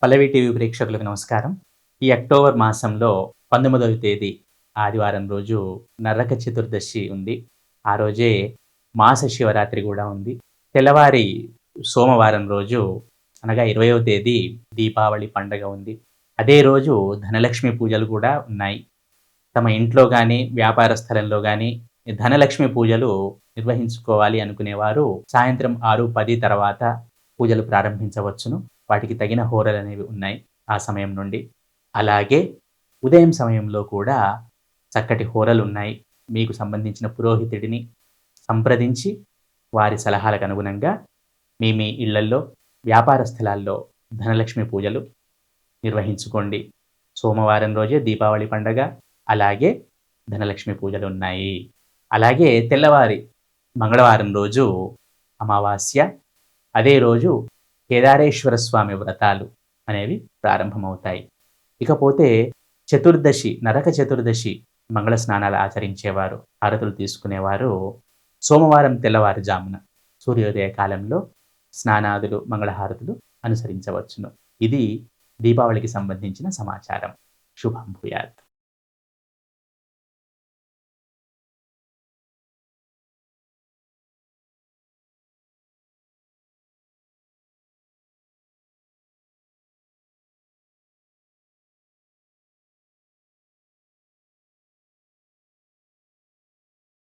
పల్లవి TV ప్రేక్షకులకు నమస్కారం. ఈ అక్టోబర్ మాసంలో 19వ తేదీ ఆదివారం రోజు నరక చతుర్దశి ఉంది. ఆ రోజే మాస శివరాత్రి గూడా ఉంది. తెల్లవారి సోమవారం రోజు అనగా 20వ తేదీ దీపావళి పండగ ఉంది. అదే రోజు ధనలక్ష్మి పూజలు కూడా ఉన్నాయి. తమ ఇంట్లో గాని, వ్యాపార స్థలంలో గాని ధనలక్ష్మి పూజలు నిర్వహించుకోవాలి అనుకునేవారు సాయంత్రం 6, 10 తర్వాత పూజలు ప్రారంభించవచ్చును. వాటికి తగిన హోరలనేవి ఉన్నాయి ఆ సమయం నుండి. అలాగే ఉదయం సమయంలో కూడా చక్కటి హోరలున్నాయి. మీకు సంబంధించిన పురోహితుడిని సంప్రదించి వారి సలహాలకు అనుగుణంగా మీ ఇళ్లల్లో, వ్యాపార స్థలాల్లో ధనలక్ష్మి పూజలు నిర్వహించుకోండి. సోమవారం రోజే దీపావళి పండగ, అలాగే ధనలక్ష్మి పూజలున్నాయి. అలాగే తెల్లవారి మంగళవారం రోజు అమావాస్య, అదే రోజు కేదారేశ్వర స్వామి వ్రతాలు అనేవి ప్రారంభమవుతాయి. ఇకపోతే చతుర్దశి, నరక చతుర్దశి మంగళ స్నానాలు ఆచరించేవారు, హారతులు తీసుకునేవారు సోమవారం తెల్లవారుజామున సూర్యోదయ కాలంలో స్నానాదులు, మంగళహారతులు అనుసరించవచ్చును. ఇది దీపావళికి సంబంధించిన సమాచారం. శుభం భూయాత్.